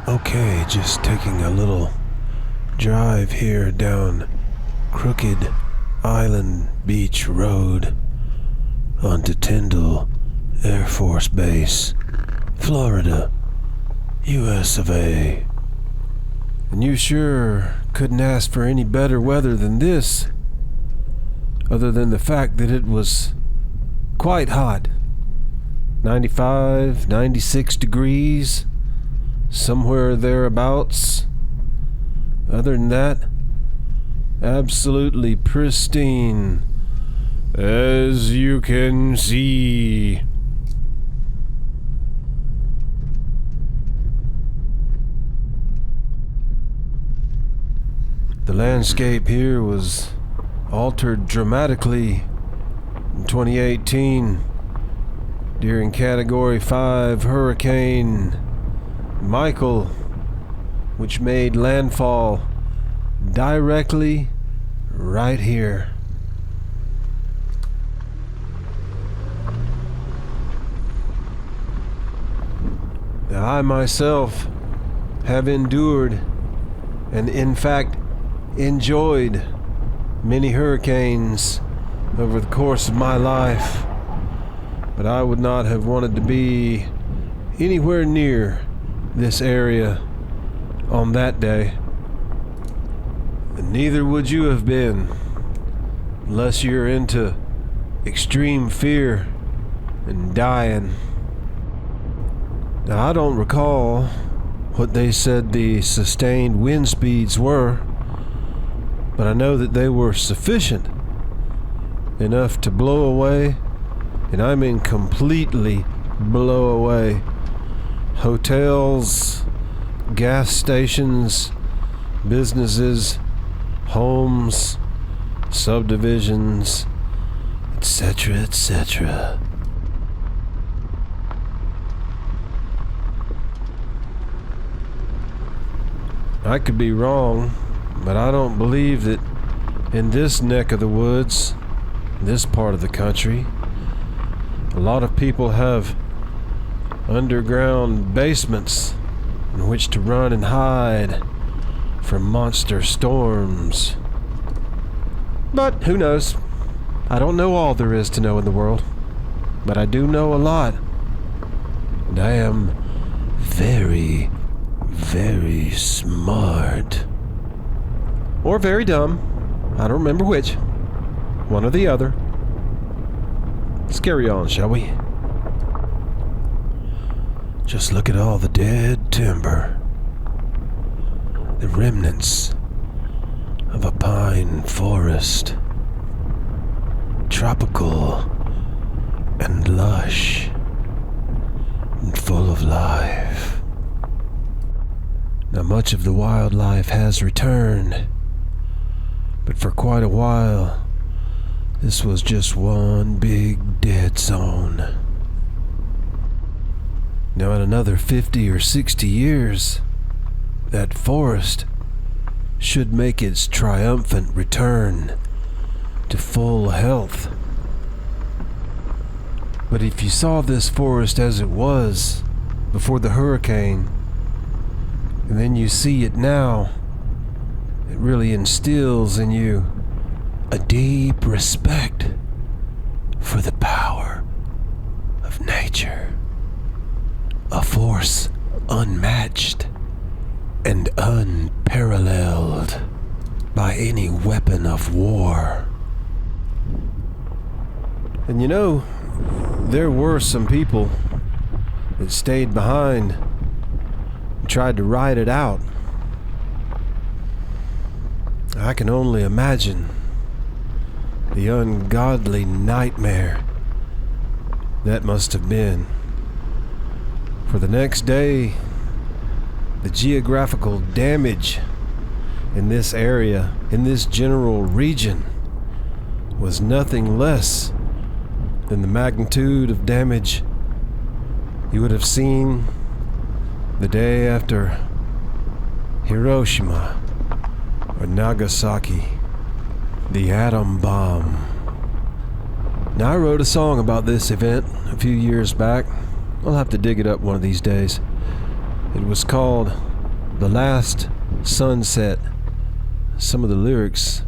Okay, just taking a little drive here down Crooked Island Beach Road onto Tyndall Air Force Base, Florida, US of A. And you sure couldn't ask for any better weather than this, other than the fact that it was quite hot. 95, 96 degrees, somewhere thereabouts. Other than that, absolutely pristine, as you can see. The landscape here was altered dramatically in 2018 during Category 5 Hurricane Michael, which made landfall directly right here. Now, I myself have endured and in fact enjoyed many hurricanes over the course of my life, but I would not have wanted to be anywhere near this area on that day. And neither would you have been, unless you're into extreme fear and dying. Now, I don't recall what they said the sustained wind speeds were, but I know that they were sufficient enough to blow away, and I mean completely blow away, hotels, gas stations, businesses, homes, subdivisions, etc., etc. I could be wrong, but I don't believe that in this neck of the woods, this part of the country, a lot of people have underground basements in which to run and hide from monster storms. But who knows? I don't know all there is to know in the world, but I do know a lot. And I am very, very smart. Or very dumb. I don't remember which. One or the other. Let's carry on, shall we? Just look at all the dead timber. The remnants of a pine forest. Tropical and lush and full of life. Now, much of the wildlife has returned, but for quite a while, this was just one big dead zone. Now, in another 50 or 60 years, that forest should make its triumphant return to full health. But if you saw this forest as it was before the hurricane, and then you see it now, it really instills in you a deep respect for the power of nature. A force unmatched and unparalleled by any weapon of war. And you know, there were some people that stayed behind and tried to ride it out. I can only imagine the ungodly nightmare that must have been. For the next day, the geographical damage in this area, in this general region, was nothing less than the magnitude of damage you would have seen the day after Hiroshima or Nagasaki, the atom bomb. Now, I wrote a song about this event a few years back. I'll have to dig it up one of these days. It was called The last sunset, some of the lyrics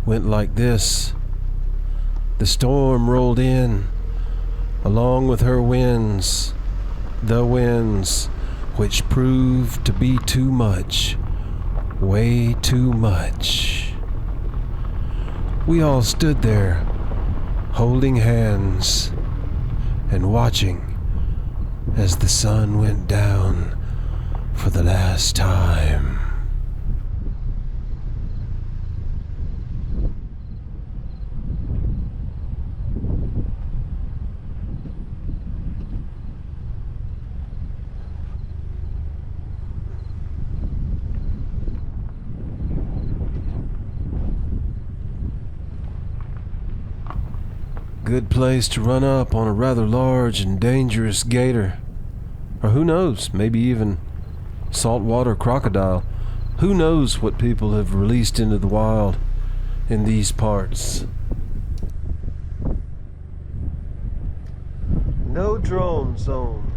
went like this. The storm rolled in, along with her winds, the winds which proved to be too much, way too much. We all stood there, holding hands and watching as the sun went down for the last time. Good place to run up on a rather large and dangerous gator. Or who knows, maybe even saltwater crocodile. Who knows what people have released into the wild in these parts. No drone zone.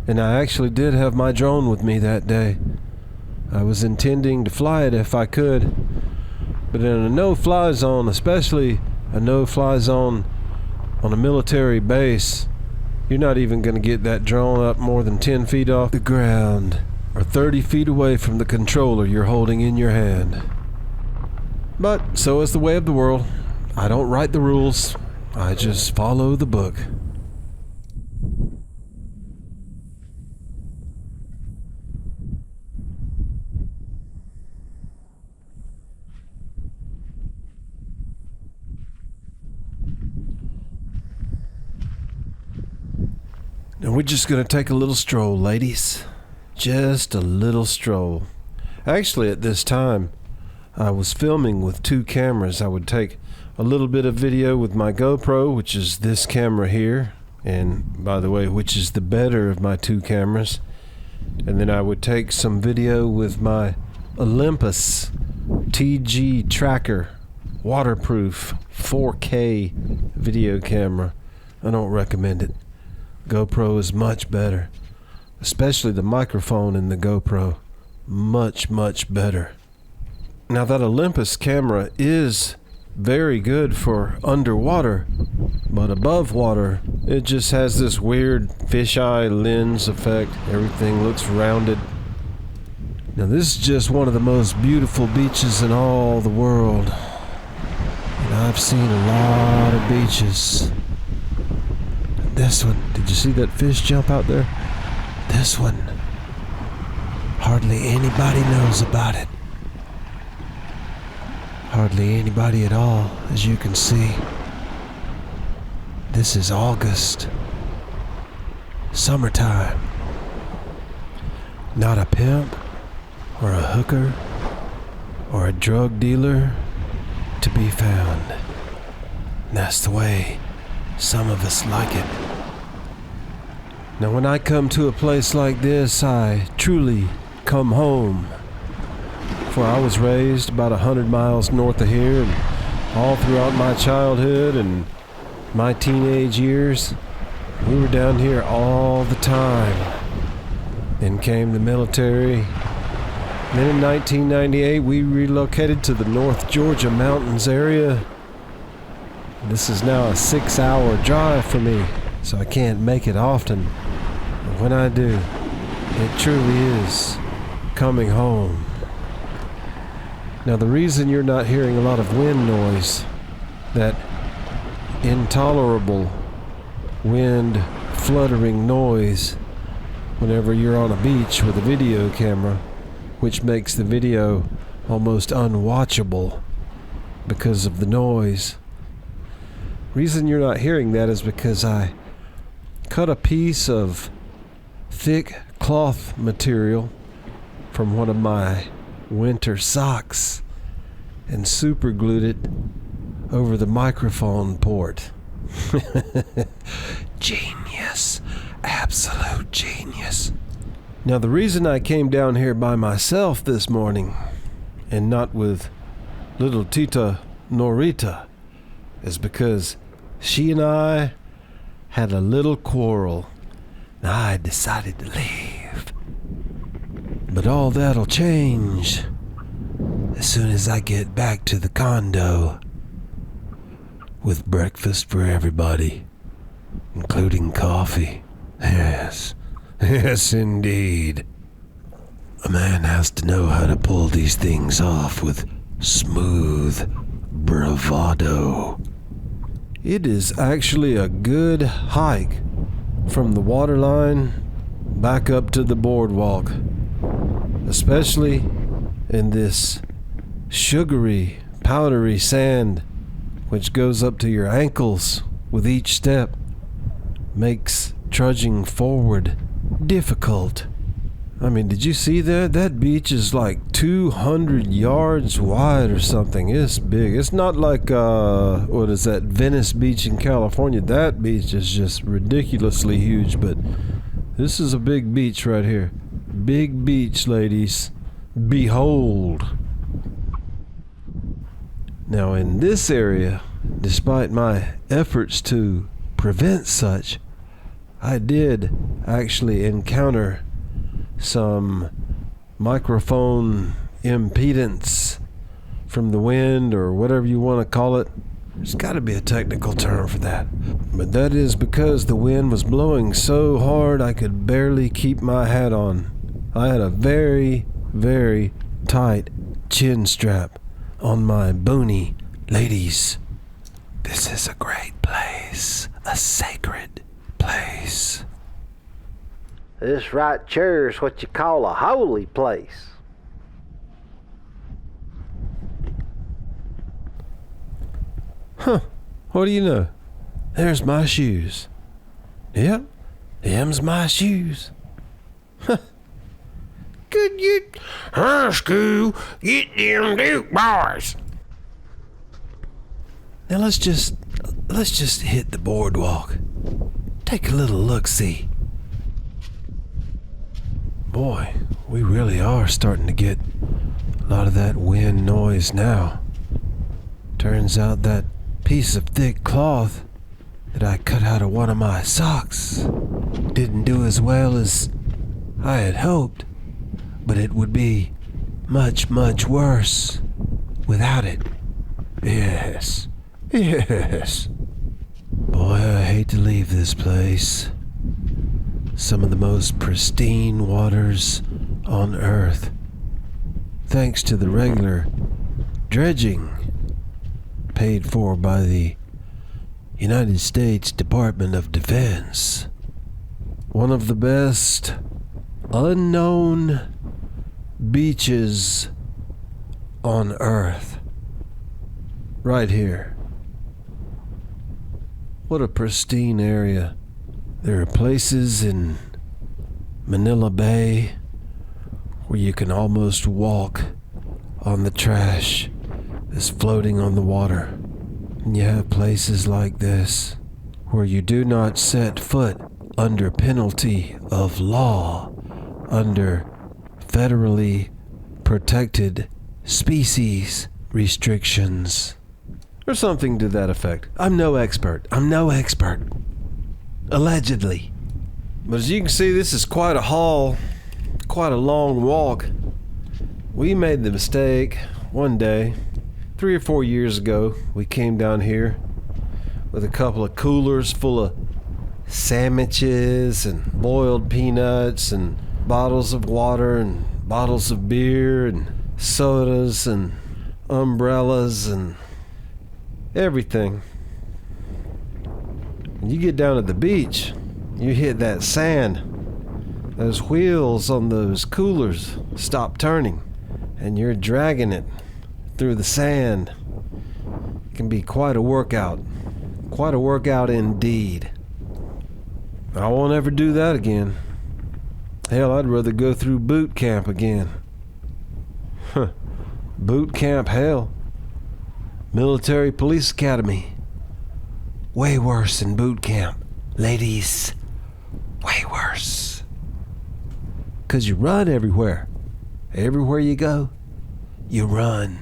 And I actually did have my drone with me that day. I was intending to fly it if I could. But in a no-fly zone, especially a no-fly zone on a military base, you're not even going to get that drone up more than 10 feet off the ground or 30 feet away from the controller you're holding in your hand. But so is the way of the world. I don't write the rules. I just follow the book. And we're just going to take a little stroll, ladies. Just a little stroll. Actually, at this time, I was filming with two cameras. I would take a little bit of video with my GoPro, which is this camera here. And by the way, which is the better of my two cameras. And then I would take some video with my Olympus TG Tracker waterproof 4K video camera. I don't recommend it. GoPro is much better, especially the microphone in the GoPro. Much, much better. Now that Olympus camera is very good for underwater, but above water, it just has this weird fisheye lens effect. Everything looks rounded. Now this is just one of the most beautiful beaches in all the world. And I've seen a lot of beaches. This one, did you see that fish jump out there? This one, hardly anybody knows about it. Hardly anybody at all, as you can see. This is August. Summertime. Not a pimp, or a hooker, or a drug dealer to be found. And that's the way some of us like it. Now when I come to a place like this, I truly come home. For I was raised about 100 miles north of here, and all throughout my childhood and my teenage years, we were down here all the time. Then came the military. Then in 1998, we relocated to the North Georgia mountains area. This is now a 6-hour drive for me, so I can't make it often. But when I do, it truly is coming home. Now the reason you're not hearing a lot of wind noise, that intolerable wind fluttering noise whenever you're on a beach with a video camera, which makes the video almost unwatchable because of the noise. Reason you're not hearing that is because I cut a piece of thick cloth material from one of my winter socks and super glued it over the microphone port. Genius. Absolute genius. Now the reason I came down here by myself this morning and not with little Tita Norita is because she and I had a little quarrel. I decided to leave. But all that'll change as soon as I get back to the condo with breakfast for everybody, including coffee. Yes, yes indeed. A man has to know how to pull these things off with smooth bravado. It is actually a good hike from the waterline back up to the boardwalk, especially in this sugary, powdery sand which goes up to your ankles with each step, makes trudging forward difficult. I mean, did you see that? That beach is like 200 yards wide or something. It's big. It's not like, what is that, Venice Beach in California. That beach is just ridiculously huge, but this is a big beach right here. Big beach, ladies. Behold. Now, in this area, despite my efforts to prevent such, I did actually encounter some microphone impedance from the wind, or whatever you want to call it. There's got to be a technical term for that. But that is because the wind was blowing so hard I could barely keep my hat on. I had a very, very tight chin strap on my boonie. Ladies, this is a great place, a sacred place. This right chair is what you call a holy place. Huh, what do you know? There's my shoes. Yep, them's my shoes. Huh. Could you... School, get them Duke boys. Now let's just hit the boardwalk. Take a little look-see. Boy, we really are starting to get a lot of that wind noise now. Turns out that piece of thick cloth that I cut out of one of my socks didn't do as well as I had hoped, but it would be much, much worse without it. Yes, yes. Boy, I hate to leave this place. Some of the most pristine waters on Earth, thanks to the regular dredging paid for by the United States Department of Defense. One of the best unknown beaches on Earth. Right here. What a pristine area. There are places in Manila Bay where you can almost walk on the trash that's floating on the water. And you have places like this where you do not set foot under penalty of law, under federally protected species restrictions, or something to that effect. I'm no expert. Allegedly. But as you can see, this is quite a haul, quite a long walk. We made the mistake one day, 3 or 4 years ago. We came down here with a couple of coolers full of sandwiches and boiled peanuts and bottles of water and bottles of beer and sodas and umbrellas and everything. When you get down to the beach, you hit that sand. Those wheels on those coolers stop turning, and you're dragging it through the sand. It can be quite a workout. Quite a workout indeed. I won't ever do that again. Hell, I'd rather go through boot camp again. Huh. Boot camp, hell. Military Police Academy. Way worse than boot camp. Ladies, way worse. 'Cause you run everywhere. Everywhere you go, you run.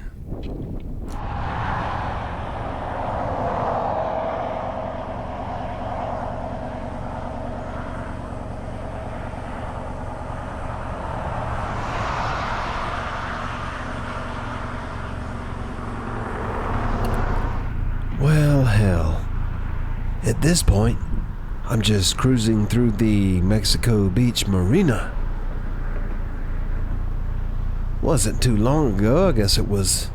this point, I'm just cruising through the Mexico Beach Marina. Wasn't too long ago, I guess it was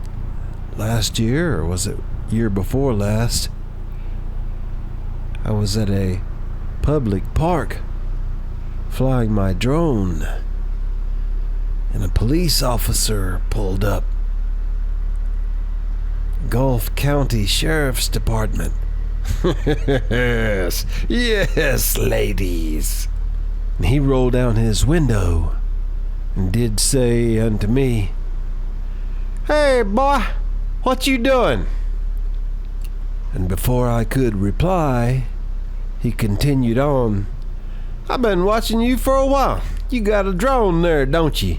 last year, or was it year before last? I was at a public park flying my drone, and a police officer pulled up. Gulf County Sheriff's Department. yes, ladies. And he rolled down his window and did say unto me, "Hey, boy, what you doing?" And before I could reply, he continued on, "I've been watching you for a while. You got a drone there, don't you?"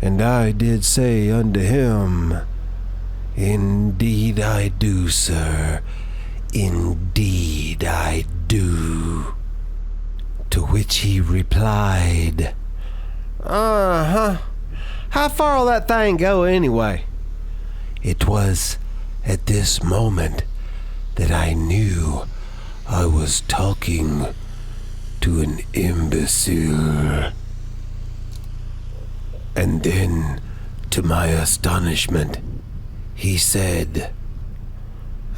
And I did say unto him, "Indeed I do, sir. Indeed I do." To which he replied, "Uh-huh. How far'll that thing go anyway?" It was at this moment that I knew I was talking to an imbecile. And then, to my astonishment, he said,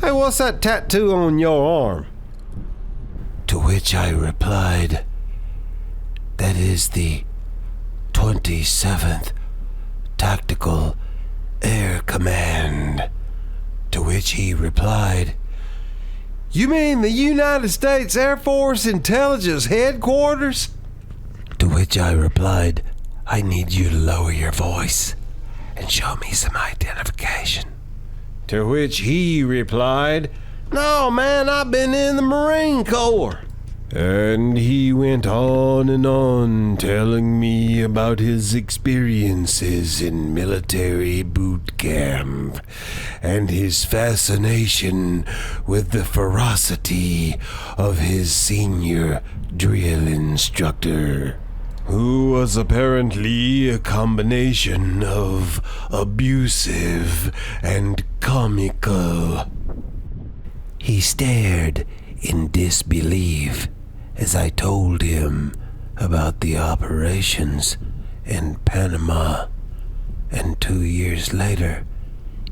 "Hey, what's that tattoo on your arm?" To which I replied, "That is the 27th Tactical Air Command." To which he replied, "You mean the United States Air Force Intelligence Headquarters?" To which I replied, "I need you to lower your voice and show me some identification." To which he replied, "No, man, I've been in the Marine Corps." And he went on and on, telling me about his experiences in military boot camp and his fascination with the ferocity of his senior drill instructor, who was apparently a combination of abusive and comical. He stared in disbelief as I told him about the operations in Panama and 2 years later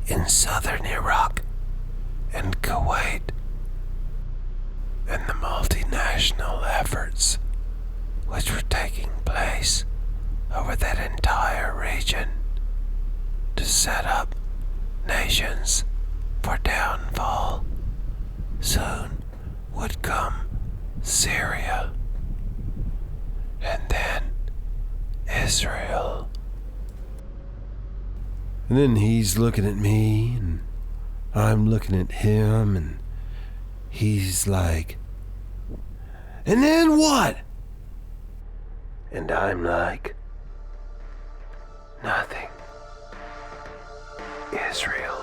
in southern Iraq and Kuwait, and the multinational efforts which were taking place over that entire region to set up nations for downfall. Soon would come Syria, and then Israel. And then he's looking at me, and I'm looking at him, and he's like, "And then what?" And I'm like, "Nothing. Israel